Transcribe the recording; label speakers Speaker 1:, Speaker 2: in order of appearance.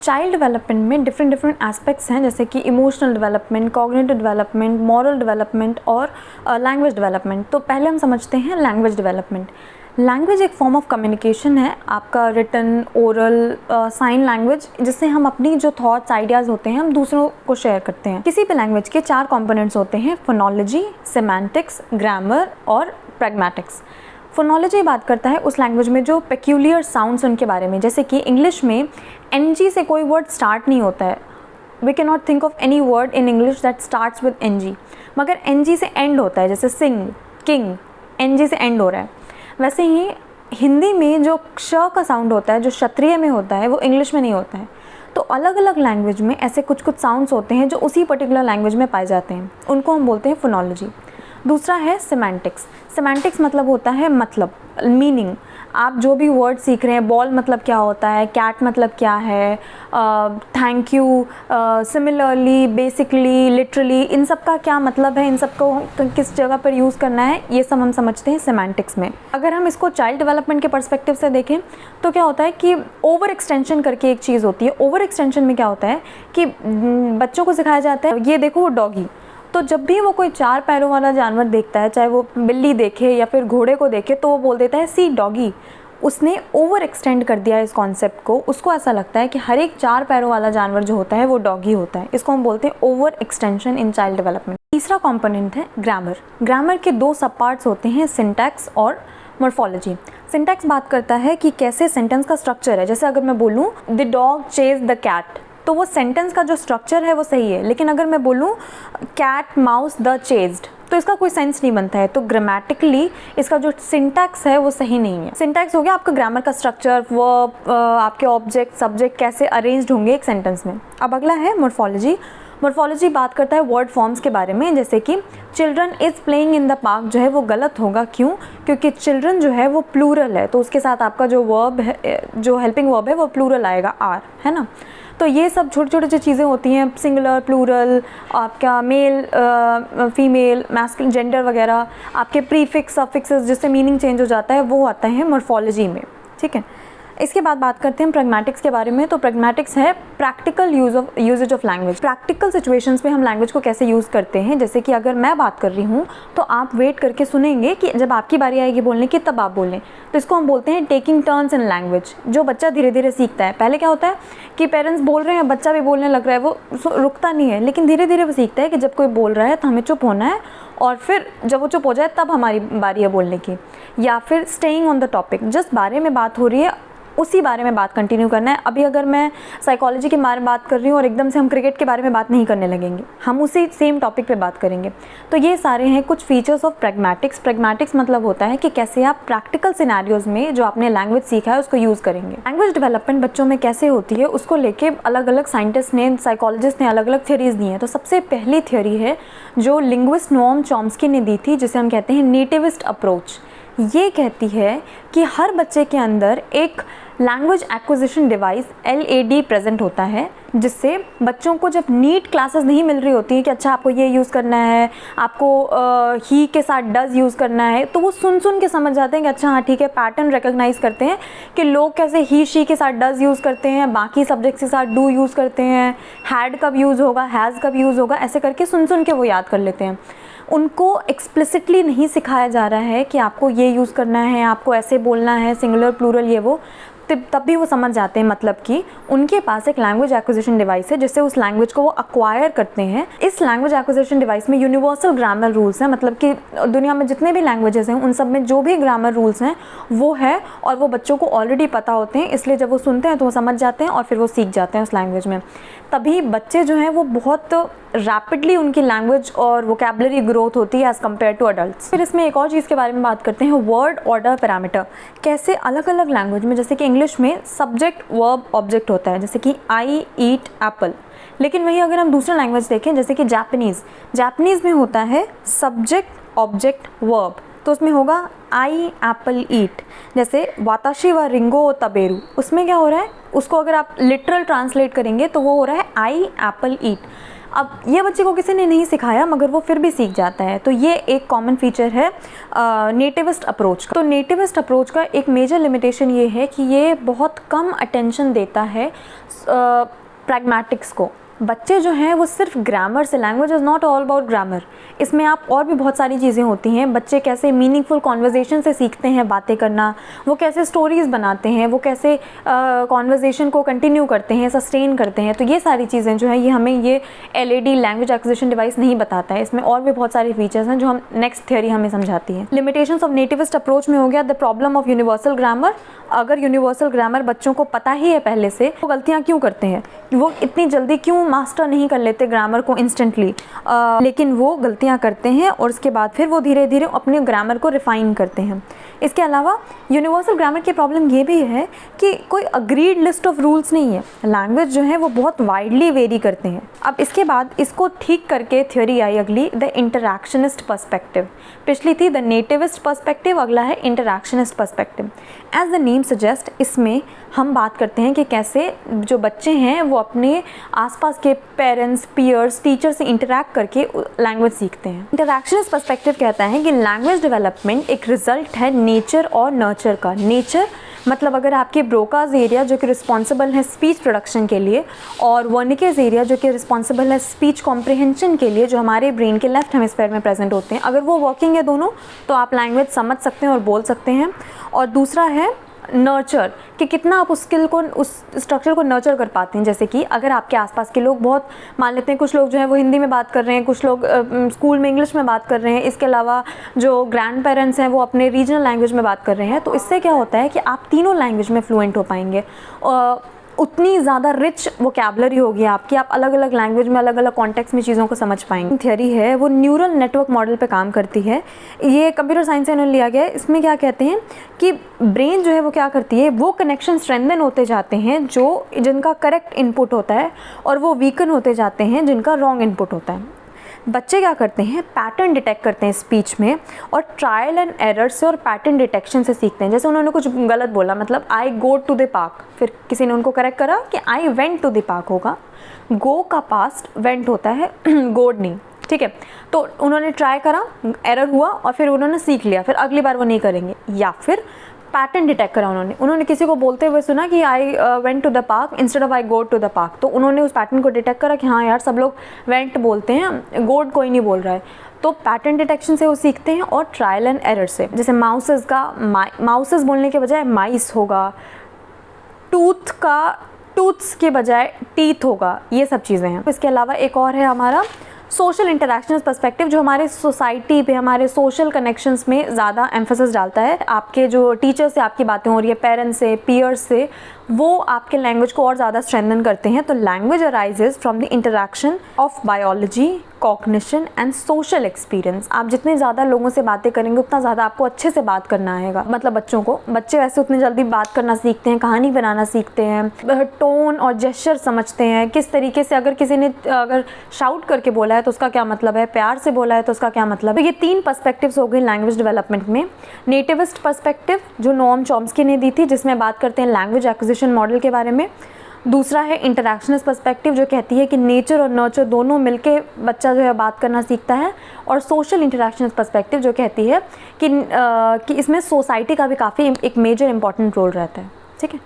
Speaker 1: Child development में different aspects हैं, जैसे कि emotional development, cognitive development, moral development और लैंग्वेज डेवलपमेंट। तो पहले हम समझते हैं लैंग्वेज डेवलपमेंट। लैंग्वेज एक फॉर्म ऑफ कम्युनिकेशन है, आपका रिटन, ओरल, साइन लैंग्वेज, जिससे हम अपनी जो थॉट्स, आइडियाज़ होते हैं हम दूसरों को शेयर करते हैं। किसी भी लैंग्वेज के 4 कंपोनेंट्स होते हैं: फोनोलॉजी, सेमांटिक्स, ग्रामर और प्रैग्मेटिक्स। फोनोलॉजी बात करता है उस लैंग्वेज में जो पेक्यूलियर साउंड्स उनके बारे में, जैसे कि इंग्लिश में एनजी से कोई वर्ड स्टार्ट नहीं होता है। We can not think of any word in English that starts with NG, मगर एनजी से एंड होता है, जैसे सिंग, किंग, एनजी से एंड हो रहा है। वैसे ही हिंदी में जो क्ष का साउंड होता है, जो क्षत्रिय में होता है, वो इंग्लिश में नहीं होता है। तो अलग अलग लैंग्वेज में ऐसे कुछ साउंड्स होते हैं जो उसी पर्टिकुलर लैंग्वेज में पाए जाते हैं, उनको हम बोलते हैं फोनोलॉजी। दूसरा है सेमांटिक्स। सेमांटिक्स मतलब होता है मतलब, मीनिंग। आप जो भी वर्ड सीख रहे हैं, बॉल मतलब क्या होता है, कैट मतलब क्या है, thank you, similarly, basically, literally, इन सब का क्या मतलब है, इन सब को किस जगह पर यूज़ करना है, ये सब हम समझते हैं सेमांटिक्स में। अगर हम इसको चाइल्ड डेवलपमेंट के पर्सपेक्टिव से देखें तो क्या होता है कि ओवर एक्सटेंशन करके एक चीज़ होती है। ओवर एक्सटेंशन में क्या होता है कि बच्चों को सिखाया जाता है, ये देखो वो डॉगी, तो जब भी वो कोई 4 पैरों वाला जानवर देखता है, चाहे वो बिल्ली देखे या फिर घोड़े को देखे, तो वो बोल देता है सी डॉगी। उसने ओवर एक्सटेंड कर दिया इस कॉन्सेप्ट को। उसको ऐसा लगता है कि हर एक 4 पैरों वाला जानवर जो होता है वो डॉगी होता है। इसको हम बोलते हैं over extension in child development. तीसरा कंपोनेंट है ग्रामर। ग्रामर के 2 सब पार्ट्स होते हैं, सिंटैक्स और मॉर्फोलॉजी। सिंटैक्स बात करता है कि कैसे सेंटेंस का स्ट्रक्चर है। जैसे अगर मैं बोलूँ the dog chase the cat, तो वो सेंटेंस का जो स्ट्रक्चर है वो सही है, लेकिन अगर मैं बोलूँ कैट माउस द चेज्ड, तो इसका कोई सेंस नहीं बनता है। तो ग्रामेटिकली इसका जो सिंटैक्स है वो सही नहीं है। सिंटैक्स हो गया आपका ग्रामर का स्ट्रक्चर, वर्ब, आपके ऑब्जेक्ट, सब्जेक्ट कैसे अरेंज्ड होंगे एक सेंटेंस में। अब अगला है मॉर्फोलॉजी। मॉर्फोलॉजी बात करता है वर्ड फॉर्म्स के बारे में, जैसे कि children is playing in the park, जो है वो गलत होगा। क्यों? क्योंकि चिल्ड्रन जो है वो प्लूरल है, तो उसके साथ आपका जो वर्ब है, जो हेल्पिंग वर्ब है, वो प्लूरल आएगा, आर, है ना। तो ये सब छोटी छोटी जो चीज़ें होती हैं, सिंगुलर, प्लूरल, आपका मेल, फीमेल, मैस्कुलिन, जेंडर वगैरह, आपके प्रीफिक्स, सफिक्सेस, जिससे मीनिंग चेंज हो जाता है, वो आता है मॉर्फोलॉजी में। ठीक है, इसके बाद बात करते हैं प्रैग्मेटिक्स के बारे में। तो प्रैग्मेटिक्स है practical usage of language. Practical situations में हम लैंग्वेज को कैसे यूज़ करते हैं, जैसे कि अगर मैं बात कर रही हूँ तो आप वेट करके सुनेंगे कि जब आपकी बारी आएगी बोलने की तब आप बोलें। तो इसको हम बोलते हैं टेकिंग टर्न्स इन लैंग्वेज, जो बच्चा धीरे धीरे सीखता है। पहले क्या होता है कि पेरेंट्स बोल रहे हैं, बच्चा भी बोलने लग रहा है, वो रुकता नहीं है, लेकिन धीरे धीरे वो सीखता है कि जब कोई बोल रहा है तो हमें चुप होना है, और फिर जब वो चुप हो जाए तब हमारी बारी है बोलने की। या फिर स्टेइंग ऑन द टॉपिक, जिस बारे में बात हो रही है उसी बारे में बात कंटिन्यू करना है। अभी अगर मैं साइकोलॉजी के बारे में बात कर रही हूँ और एकदम से हम क्रिकेट के बारे में बात नहीं करने लगेंगे, हम उसी सेम टॉपिक पे बात करेंगे। तो ये सारे हैं कुछ फीचर्स ऑफ प्रैग्मेटिक्स। प्रैग्मेटिक्स मतलब होता है कि कैसे आप प्रैक्टिकल सिनेरियोज में जो आपने लैंग्वेज सीखा है उसको यूज़ करेंगे। लैंग्वेज डेवलपमेंट बच्चों में कैसे होती है उसको लेके अलग अलग साइंटिस्ट ने, साइकोलॉजिस्ट ने अलग अलग थ्योरीज दी हैं। तो सबसे पहली थ्योरी है जो लिंग्विस्ट नोम चॉम्स्की ने दी थी, जिसे हम कहते हैं नेटिविस्ट अप्रोच। ये कहती है कि हर बच्चे के अंदर एक language acquisition device LAD present होता है, जिससे बच्चों को जब नीट क्लासेस नहीं मिल रही होती है कि अच्छा आपको ये यूज़ करना है, आपको ही के साथ डज यूज़ करना है, तो वो सुन सुन के समझ जाते हैं कि अच्छा हाँ ठीक है, पैटर्न रिकॉग्नाइज करते हैं कि लोग कैसे ही शी के साथ डज यूज़ करते हैं, बाकी सब्जेक्ट्स के साथ डू यूज़ करते हैं, हैड कब यूज़ होगा, हैज़ कब यूज़ होगा, ऐसे करके सुन सुन के वो याद कर लेते हैं। उनको एक्सप्लिसिटली नहीं सिखाया जा रहा है कि आपको ये यूज़ करना है, आपको ऐसे बोलना है, सिंगुलर, प्लूरल, ये वो, तब भी वो समझ जाते हैं। मतलब कि उनके पास एक लैंग्वेज एक्विजिशन डिवाइस है जिससे उस लैंग्वेज को वो अक्वायर करते हैं। इस लैंग्वेज एक्विजिशन डिवाइस में यूनिवर्सल ग्रामर रूल्स हैं, मतलब कि दुनिया में जितने भी लैंग्वेजेस हैं उन सब में जो भी ग्रामर रूल्स हैं वो है, और वो बच्चों को ऑलरेडी पता होते हैं, इसलिए जब वो सुनते हैं तो वो समझ जाते हैं और फिर वो सीख जाते हैं उस लैंग्वेज में। तभी बच्चे जो हैं वो बहुत रैपिडली उनकी लैंग्वेज और वोकैबुलरी ग्रोथ होती है एज़ कम्पेयर टू अडल्ट्स। फिर इसमें एक और चीज़ के बारे में बात करते हैं, वर्ड ऑर्डर पैरामीटर। कैसे अलग अलग लैंग्वेज में, जैसे कि इंग्लिश में सब्जेक्ट, वर्ब, ऑब्जेक्ट होता है, जैसे कि आई ईट एप्पल। लेकिन वही अगर हम दूसरा लैंग्वेज देखें, जैसे कि जापानीज़ में होता है सब्जेक्ट, ऑब्जेक्ट, वर्ब। तो उसमें होगा आई एप्पल ईट। जैसे वाताशी व रिंगो तबेरू, उसमें क्या हो रहा है, उसको अगर आप लिटरल ट्रांसलेट करेंगे तो वो हो रहा है आई एप्पल ईट। अब ये बच्चे को किसी ने नहीं सिखाया मगर वो फिर भी सीख जाता है। तो ये एक कॉमन फीचर है नेटिविस्ट अप्रोच का। तो नेटिविस्ट अप्रोच का एक मेजर लिमिटेशन ये है कि ये बहुत कम अटेंशन देता है प्रैग्मेटिक्स को। बच्चे जो हैं वो सिर्फ ग्रामर से, language is not all about grammar, इसमें आप और भी बहुत सारी चीज़ें होती हैं। बच्चे कैसे मीनिंगफुल कॉन्वर्जेसन से सीखते हैं बातें करना, वो कैसे स्टोरीज़ बनाते हैं, वो कैसे कॉन्वर्जेसन को कंटिन्यू करते हैं, सस्टेन करते हैं। तो ये सारी चीज़ें जो है ये हमें ये LAD लैंग्वेज एक्विजिशन डिवाइस नहीं बताता है। इसमें और भी बहुत सारे फीचर्स हैं जो हम नेक्स्ट थियोरी हमें समझाती है। लिमिटेशंस ऑफ नेटिविस्ट अप्रोच में हो गया the problem of universal grammar. अगर यूनिवर्सल ग्रामर बच्चों को पता ही है पहले से, वो गलतियाँ क्यों करते हैं, वो इतनी जल्दी क्यों मास्टर नहीं कर लेते ग्रामर को इंस्टेंटली, लेकिन वो गलतियाँ करते हैं और उसके बाद फिर वो धीरे धीरे अपने ग्रामर को रिफ़ाइन करते हैं। इसके अलावा यूनिवर्सल ग्रामर की प्रॉब्लम ये भी है कि कोई अग्रीड लिस्ट ऑफ रूल्स नहीं है। लैंग्वेज जो है वो बहुत वाइडली वेरी करते हैं। अब इसके बाद इसको ठीक करके थ्योरी आई अगली, द इंटरैक्शनिस्ट पर्सपेक्टिव। पिछली थी द नेटिविस्ट पर्सपेक्टिव, अगला है interactionist perspective. As the name suggest, इसमें हम बात करते हैं कि कैसे जो बच्चे हैं वो अपने आसपास के पेरेंट्स, पीयर्स, टीचर से इंटरैक्ट करके लैंग्वेज सीखते हैं। इंटरैक्शनिस्ट पर्सपेक्टिव कहता है कि लैंग्वेज डेवलपमेंट एक रिजल्ट है नेचर और नर्चर का। नेचर मतलब अगर आपके ब्रोकाज एरिया जो कि रिस्पॉन्सिबल है स्पीच प्रोडक्शन के लिए, और वर्निकेज एरिया जो कि रिस्पॉन्सिबल है स्पीच कॉम्प्रिहेंशन के लिए, जो हमारे ब्रेन के लेफ्ट हेमिस्फेयर में प्रेजेंट होते हैं, अगर वो वर्किंग है दोनों तो आप लैंग्वेज समझ सकते हैं और बोल सकते हैं। और दूसरा है नर्चर, कि कितना आप उस स्किल को, उस स्ट्रक्चर को नर्चर कर पाते हैं। जैसे कि अगर आपके आसपास के लोग बहुत, मान लेते हैं कुछ लोग जो है वो हिंदी में बात कर रहे हैं, कुछ लोग स्कूल में इंग्लिश में बात कर रहे हैं, इसके अलावा जो ग्रैंड पेरेंट्स हैं वो अपने रीजनल लैंग्वेज में बात कर रहे हैं, तो इससे क्या होता है कि आप तीनों लैंग्वेज में फ्लुएंट हो पाएंगे। उतनी ज़्यादा रिच वोकैबुलरी होगी आपकी, आप अलग अलग लैंग्वेज में अलग अलग कॉन्टेक्स्ट में चीज़ों को समझ पाएंगे। थियरी है वो न्यूरल नेटवर्क मॉडल पे काम करती है। ये कंप्यूटर साइंस से इन्होंने लिया गया है। इसमें क्या कहते हैं कि ब्रेन जो है वो क्या करती है, वो कनेक्शन स्ट्रेंथन होते जाते हैं जो जिनका करेक्ट इनपुट होता है, और वो वीकन होते जाते हैं जिनका रॉन्ग इनपुट होता है। बच्चे क्या करते हैं, पैटर्न डिटेक्ट करते हैं स्पीच में, और ट्रायल एंड एरर से और पैटर्न डिटेक्शन से सीखते हैं। जैसे उन्होंने कुछ गलत बोला, मतलब I go to the park, फिर किसी ने उनको करेक्ट करा कि I went to the park होगा, गो का पास्ट, वेंट होता है गोड नहीं, ठीक है। तो उन्होंने ट्राई करा, एरर हुआ, और फिर उन्होंने सीख लिया, फिर अगली बार वो नहीं करेंगे। या फिर पैटर्न डिटेक्ट करा उन्होंने किसी को बोलते हुए सुना कि I went to the park instead of I go to the park, तो उन्होंने उस पैटर्न को डिटेक्ट करा कि हाँ यार सब लोग वेंट बोलते हैं, गोड कोई नहीं बोल रहा है। तो पैटर्न डिटेक्शन से वो सीखते हैं, और ट्रायल एंड एरर से। जैसे माउसेस का माउसेस बोलने के बजाय माइस होगा, टूथ का टूथ्स के बजाय टीथ होगा, ये सब चीज़ें हैं। इसके अलावा एक और है हमारा सोशल इंटरैक्शन पर्सपेक्टिव, जो हमारे सोसाइटी पे, हमारे सोशल कनेक्शंस में ज़्यादा एम्फेसिस डालता है। आपके जो टीचर से आपकी बातें हो रही है, पेरेंट्स से, पीयर्स से, वो आपके लैंग्वेज को और ज़्यादा स्ट्रेंथन करते हैं। तो language arises from the interaction of biology, cognition and social experience. आप जितने ज़्यादा लोगों से बातें करेंगे उतना ज़्यादा आपको अच्छे से बात करना आएगा। मतलब बच्चे वैसे उतने जल्दी बात करना सीखते हैं, कहानी बनाना सीखते हैं, टोन और जेस्चर समझते हैं, किस तरीके से, अगर किसी ने अगर शाउट करके बोला है तो उसका क्या मतलब है, प्यार से बोला है तो उसका क्या मतलब है। तो ये 3 पर्सपेक्टिव्स हो गए लैंग्वेज डेवलपमेंट में। नेटिविस्ट पर्सपेक्टिव जो नोम चॉम्स्की ने दी थी, जिसमें बात करते हैं लैंग्वेज एक्विजिशन मॉडल के बारे में। दूसरा है इंटरैक्शनिस्ट पर्सपेक्टिव, जो कहती है कि नेचर और नर्चर दोनों मिलके बच्चा जो है बात करना सीखता है। और सोशल इंटरैक्शनिस्ट पर्सपेक्टिव जो कहती है कि इसमें सोसाइटी का भी काफ़ी एक मेजर इंपॉर्टेंट रोल रहता है। ठीक है।